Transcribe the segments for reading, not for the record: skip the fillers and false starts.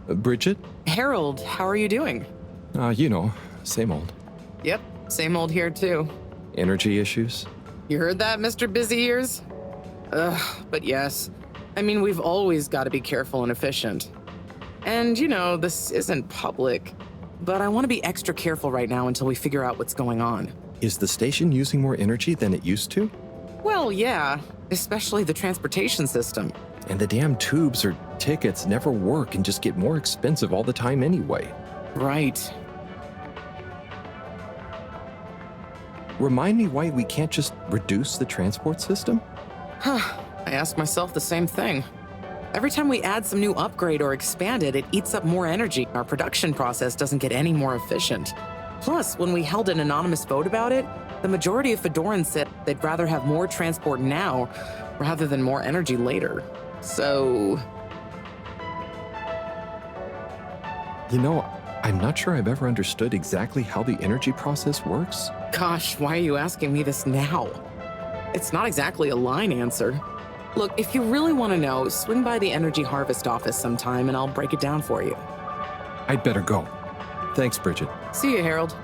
Bridget? Harold, how are you doing? Same old. Yep, same old here too. Energy issues? You heard that, Mr. Busy Ears? But yes. I mean, we've always got to be careful and efficient. And, this isn't public, but I want to be extra careful right now until we figure out what's going on. Is the station using more energy than it used to? Well, yeah, especially the transportation system. And the damn tubes or tickets never work and just get more expensive all the time anyway. Right. Remind me why we can't just reduce the transport system? I ask myself the same thing. Every time we add some new upgrade or expand it, it eats up more energy. Our production process doesn't get any more efficient. Plus, when we held an anonymous vote about it, the majority of Fedorans said they'd rather have more transport now rather than more energy later. So... I'm not sure I've ever understood exactly how the energy process works. Gosh, why are you asking me this now? It's not exactly a line answer. Look, if you really want to know, swing by the Energy Harvest office sometime and I'll break it down for you. I'd better go. Thanks, Bridget. See you, Harold.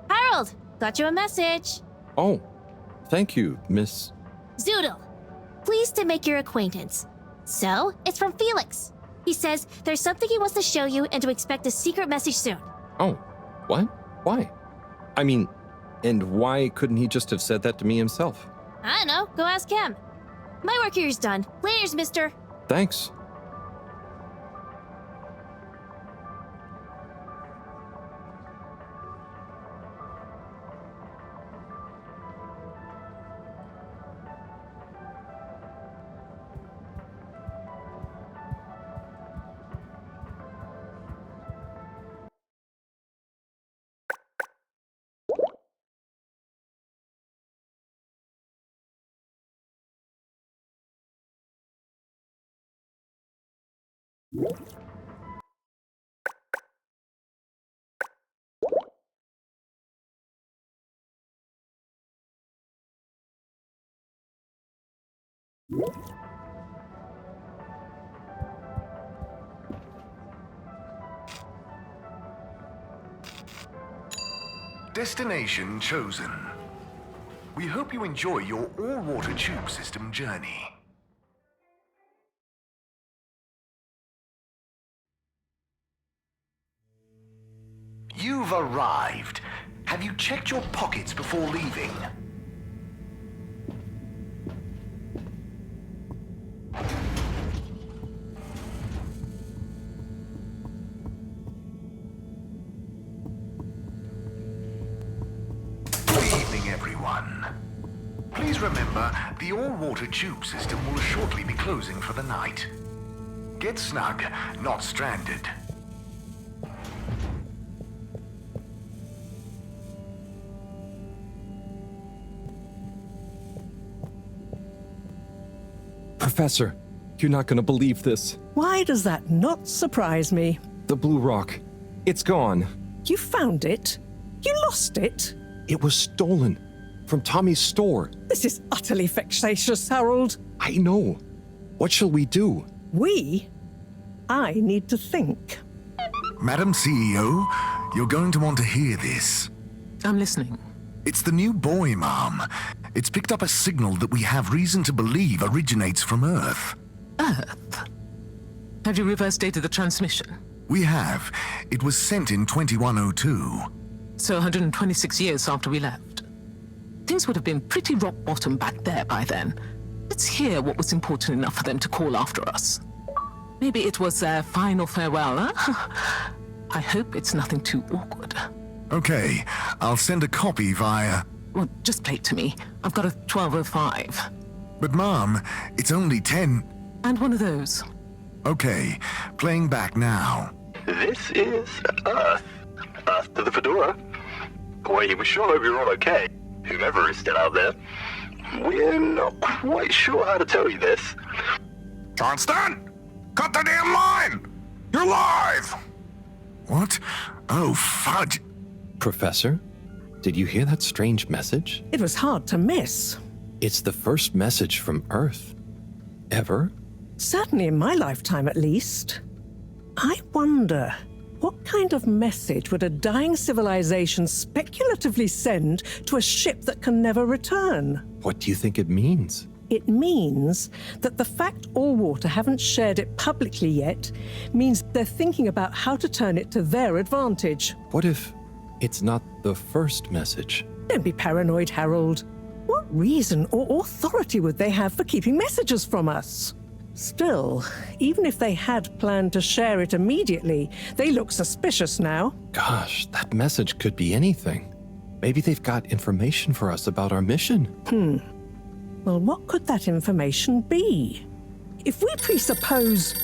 Harold, got you a message. Oh, thank you, Miss... Zoodle, pleased to make your acquaintance. So, it's from Felix. He says there's something he wants to show you and to expect a secret message soon. Oh, what? Why? I mean, and why couldn't he just have said that to me himself? I don't know, go ask him. My work here's done. Laters, mister. Thanks. Destination chosen. We hope you enjoy your all-water tube system journey. You've arrived. Have you checked your pockets before leaving? Good evening, everyone. Please remember, the all-water tube system will shortly be closing for the night. Get snug, not stranded. Professor, you're not gonna believe this. Why does that not surprise me? The Blue Rock. It's gone. You found it? You lost it? It was stolen. From Tommy's store. This is utterly vexatious, Harold. I know. What shall we do? We? I need to think. Madam CEO, you're going to want to hear this. I'm listening. It's the new boy, Mom. It's picked up a signal that we have reason to believe originates from Earth. Earth? Have you reverse dated the transmission? We have. It was sent in 2102. So 126 years after we left. Things would have been pretty rock bottom back there by then. Let's hear what was important enough for them to call after us. Maybe it was their final farewell, huh? I hope it's nothing too awkward. Okay, I'll send a copy via... Well, just play it to me. I've got a 12:05. But Mom, it's only 10... And one of those. Okay, playing back now. This is Earth. Earth to the Fedora. We sure hope you're all okay, whomever is still out there. We're not quite sure how to tell you this. Johnston! Cut the damn line! You're live! What? Oh, fudge. Professor, did you hear that strange message? It was hard to miss. It's the first message from Earth. Ever? Certainly in my lifetime, at least. I wonder, what kind of message would a dying civilization speculatively send to a ship that can never return? What do you think it means? It means that the fact Allwater haven't shared it publicly yet means they're thinking about how to turn it to their advantage. What if it's not the first message? Don't be paranoid, Harold. What reason or authority would they have for keeping messages from us? Still, even if they had planned to share it immediately, they look suspicious now. Gosh, that message could be anything. Maybe they've got information for us about our mission. Well, what could that information be? If we presuppose...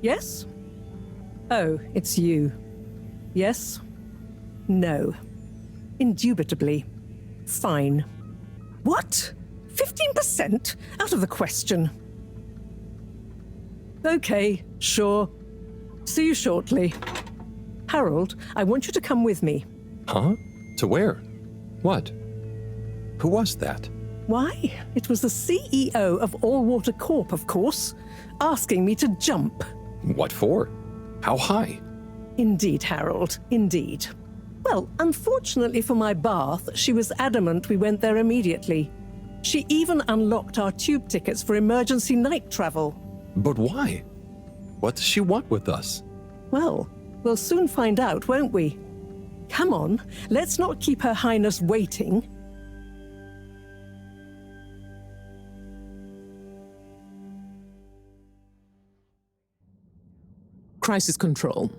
Yes? Oh, it's you. Yes? No. Indubitably. Fine. What? 15%? Out of the question. Okay, sure. See you shortly. Harold, I want you to come with me. Huh? To where? What? Who was that? Why? It was the CEO of Allwater Corp, of course, asking me to jump. What for? How high? Indeed, Harold, indeed. Well, unfortunately for my bath, she was adamant we went there immediately. She even unlocked our tube tickets for emergency night travel. But why? What does she want with us? Well, we'll soon find out, won't we? Come on, let's not keep Her Highness waiting. Crisis control.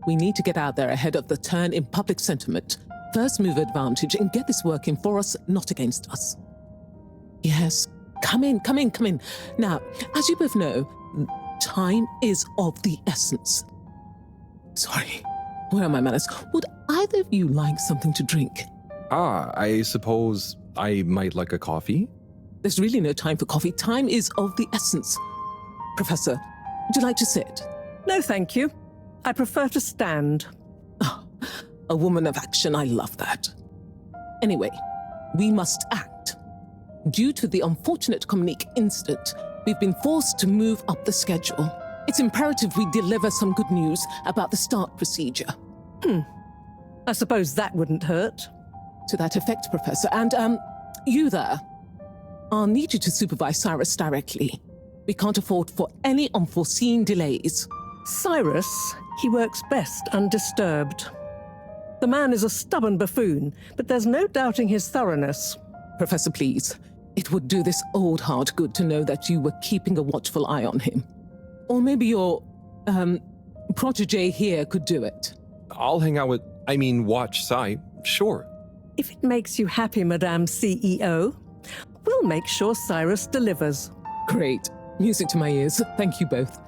We need to get out there ahead of the turn in public sentiment. First move advantage and get this working for us, not against us. Yes, come in. Now, as you both know, time is of the essence. Sorry, where are my manners? Would either of you like something to drink? I suppose I might like a coffee? There's really no time for coffee. Time is of the essence. Professor, would you like to sit? No, thank you. I prefer to stand. Oh, a woman of action, I love that. Anyway, we must act. Due to the unfortunate Communique incident, we've been forced to move up the schedule. It's imperative we deliver some good news about the start procedure. I suppose that wouldn't hurt. To that effect, Professor. And, you there. I'll need you to supervise Cyrus directly. We can't afford for any unforeseen delays. Cyrus, he works best undisturbed. The man is a stubborn buffoon, but there's no doubting his thoroughness. Professor, please. It would do this old heart good to know that you were keeping a watchful eye on him. Or maybe your, protégé here could do it. I'll hang out with, watch Cy, sure. If it makes you happy, Madame CEO, we'll make sure Cyrus delivers. Great. Music to my ears. Thank you both.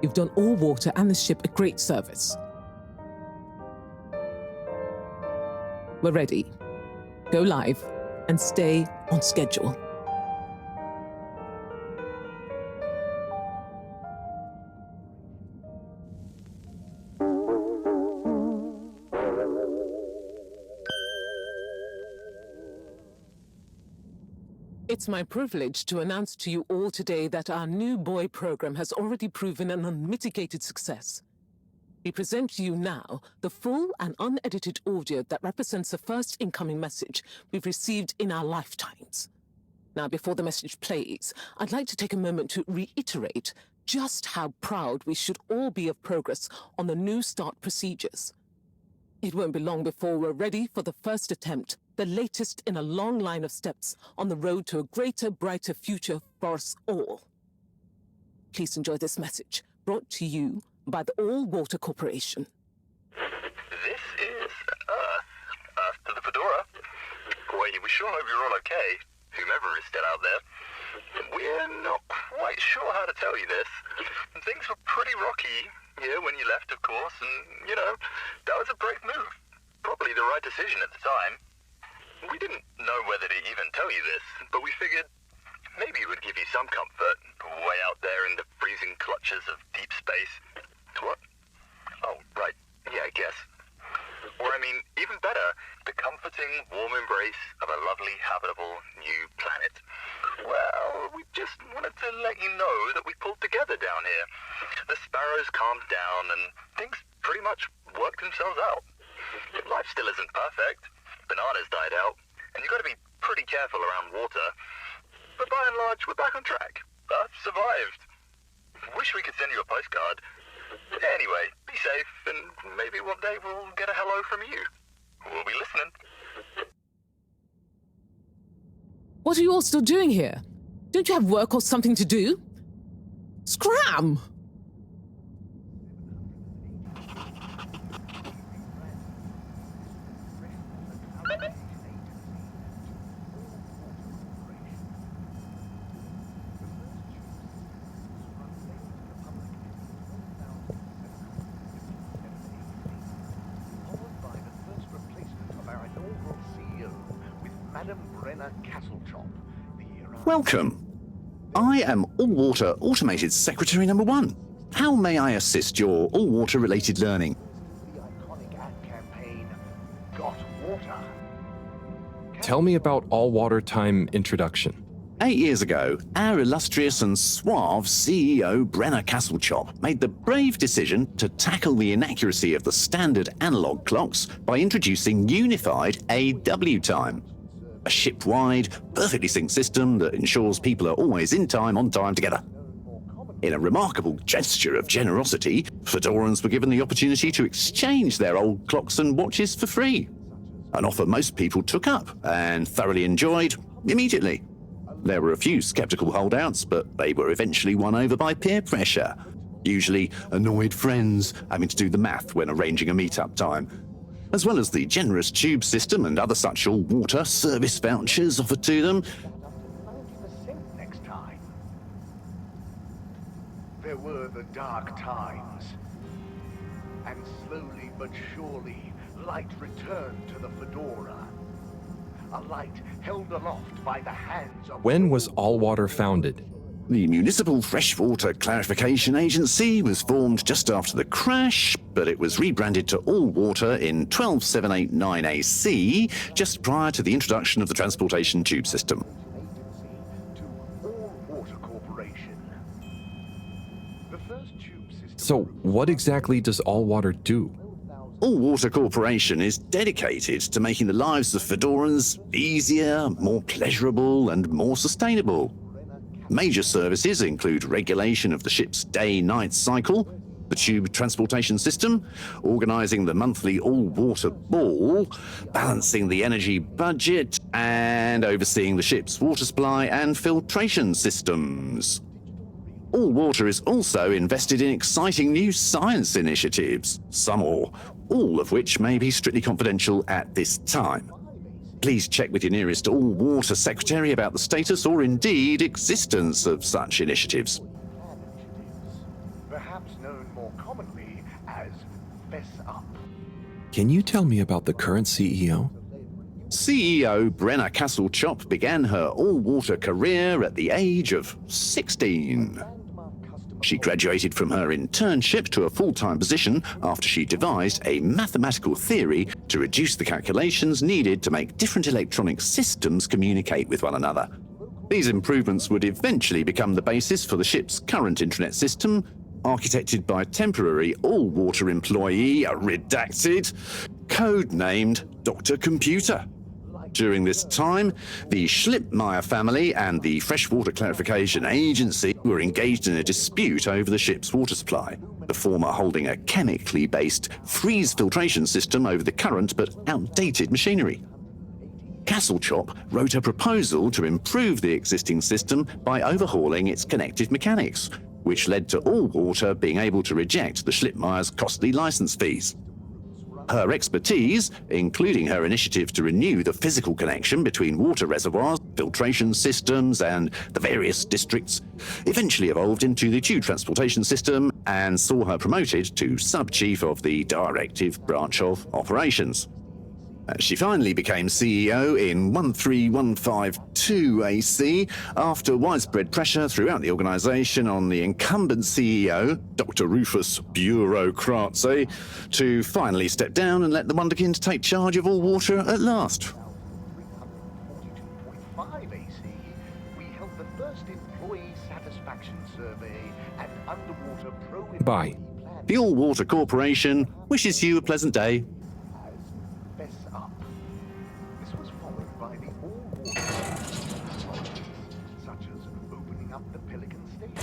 You've done Allwater and the ship a great service. We're ready. Go live and stay on schedule. It's my privilege to announce to you all today that our new boy program has already proven an unmitigated success. We present to you now the full and unedited audio that represents the first incoming message we've received in our lifetimes. Now, before the message plays, I'd like to take a moment to reiterate just how proud we should all be of progress on the new start procedures. It won't be long before we're ready for the first attempt, the latest in a long line of steps on the road to a greater, brighter future for us all. Please enjoy this message, brought to you by the All Water Corporation. This is Earth to the Fedora. We sure hope you're all okay, whomever is still out there. We're not quite sure how to tell you this. Things were pretty rocky here when you left, of course, and, that was a brave move. Probably the right decision at the time. We didn't know whether to even tell you this, but we figured maybe it would give you some comfort way out there in the freezing clutches of deep space. What? Oh, right. Yeah, I guess. Or, even better, the comforting, warm embrace of a lovely, habitable new planet. Well, we just wanted to let you know that we pulled together down here. The sparrows calmed down and things pretty much worked themselves out. Life still isn't perfect. Bananas died out, and you've got to be pretty careful around water. But by and large, we're back on track. Earth survived. Wish we could send you a postcard. Anyway, be safe, and maybe one day we'll get a hello from you. We'll be listening. What are you all still doing here? Don't you have work or something to do? Scram! Welcome. I am All-Water Automated Secretary number 1. How may I assist your all-water related learning? The iconic ad campaign, Got Water. Tell me about All Water Time introduction. 8 years ago, our illustrious and suave CEO Brenner Castlechop made the brave decision to tackle the inaccuracy of the standard analog clocks by introducing unified AW time. A ship-wide, perfectly synced system that ensures people are always in time, on time, together. In a remarkable gesture of generosity, Fedorans were given the opportunity to exchange their old clocks and watches for free. An offer most people took up and thoroughly enjoyed immediately. There were a few skeptical holdouts, but they were eventually won over by peer pressure. Usually annoyed friends having to do the math when arranging a meet-up time. As well as the generous tube system and other such all-water service vouchers offered to them. 90% next time. There were the dark times. And slowly but surely, light returned to the Fedora. A light held aloft by the hands of... When was All Water founded? The Municipal Freshwater Clarification Agency was formed just after the crash, but it was rebranded to All Water in 12789 AC, just prior to the introduction of the transportation tube system. Agency to All Water Corporation. The first tube system... So, what exactly does All Water do? All Water Corporation is dedicated to making the lives of Fedorans easier, more pleasurable, and more sustainable. Major services include regulation of the ship's day-night cycle, the tube transportation system, organising the monthly all-water ball, balancing the energy budget, and overseeing the ship's water supply and filtration systems. All Water is also invested in exciting new science initiatives, some or all of which may be strictly confidential at this time. Please check with your nearest all-water secretary about the status or indeed existence of such initiatives. Perhaps known more commonly as Fess Up. Can you tell me about the current CEO? CEO Brenner Castlechop began her all-water career at the age of 16. She graduated from her internship to a full-time position after she devised a mathematical theory to reduce the calculations needed to make different electronic systems communicate with one another. These improvements would eventually become the basis for the ship's current intranet system, architected by a temporary all-water employee, redacted, codenamed Dr. Computer. During this time, the Schlippmeyer family and the Freshwater Clarification Agency were engaged in a dispute over the ship's water supply, the former holding a chemically based freeze filtration system over the current but outdated machinery. Castlechop wrote a proposal to improve the existing system by overhauling its connective mechanics, which led to all water being able to reject the Schlippmeyer's costly license fees. Her expertise, including her initiative to renew the physical connection between water reservoirs, filtration systems, and the various districts, eventually evolved into the tube transportation system and saw her promoted to sub-chief of the directive branch of operations. She finally became CEO in 13152 AC after widespread pressure throughout the organisation on the incumbent CEO, Dr. Rufus Bureaucratze, to finally step down and let the Wonderkins take charge of all water at last. 342.5 AC, we held the first employee satisfaction survey and underwater Bye. The All Water Corporation wishes you a pleasant day. Fess up. This was followed by the all-water such as opening up the Pelican Station.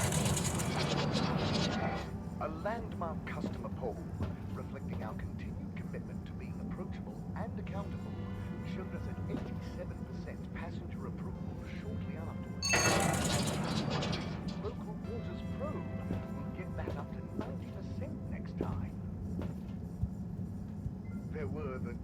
A landmark customer poll reflecting our continued commitment to being approachable and accountable showed us at 87% passenger approval shortly afterwards. Local Waters probe will get that up to 90% next time. There were the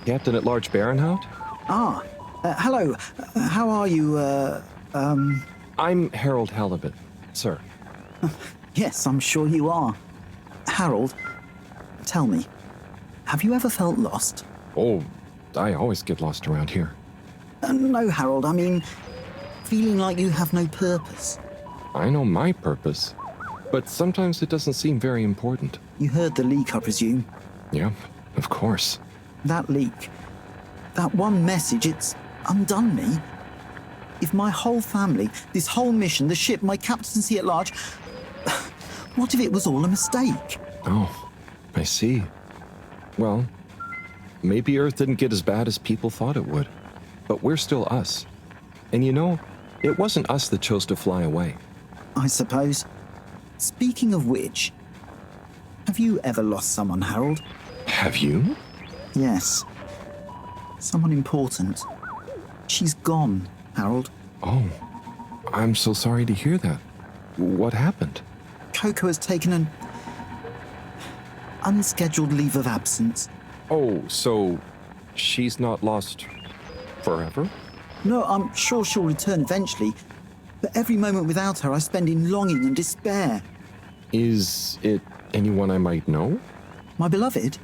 Captain at Large Baronhout? Hello. How are you, I'm Harold Halibut, sir. Yes, I'm sure you are. Harold, tell me, have you ever felt lost? Oh, I always get lost around here. No, Harold, I mean, feeling like you have no purpose. I know my purpose, but sometimes it doesn't seem very important. You heard the leak, I presume. Yeah, of course. That leak, that one message, it's undone me. If my whole family, this whole mission, the ship, my captaincy at large, what if it was all a mistake? Oh, I see. Well, maybe Earth didn't get as bad as people thought it would. But we're still us. And you know, it wasn't us that chose to fly away. I suppose. Speaking of which, have you ever lost someone, Harold? Have you? Yes. Someone important. She's gone, Harold. Oh, I'm so sorry to hear that. What happened? Coco has taken an unscheduled leave of absence. Oh, so she's not lost forever? No, I'm sure she'll return eventually, but every moment without her I spend in longing and despair. Is it anyone I might know? My beloved?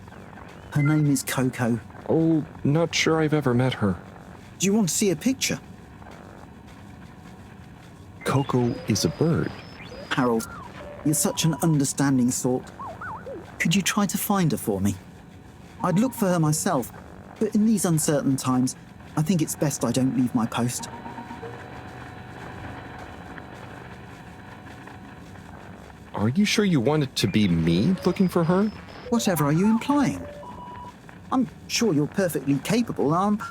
Her name is Coco. Oh, not sure I've ever met her. Do you want to see a picture? Coco is a bird. Harold, you're such an understanding sort. Could you try to find her for me? I'd look for her myself, but in these uncertain times, I think it's best I don't leave my post. Are you sure you want it to be me looking for her? Whatever are you implying? I'm sure you're perfectly capable, and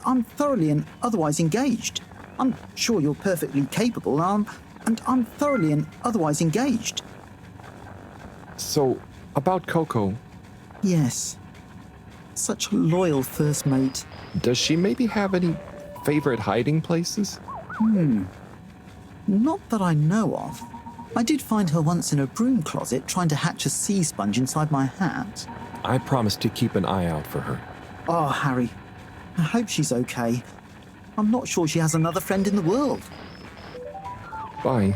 I'm thoroughly and otherwise engaged. I'm sure you're perfectly capable, and I'm thoroughly and otherwise engaged. So, about Coco, Yes. Such a loyal first mate. does she maybe have any favorite hiding places? Not that I know of. I did find her once in a broom closet trying to hatch a sea sponge inside my hat. I promise to keep an eye out for her. Oh, Harry, I hope she's okay. I'm not sure she has another friend in the world. Bye.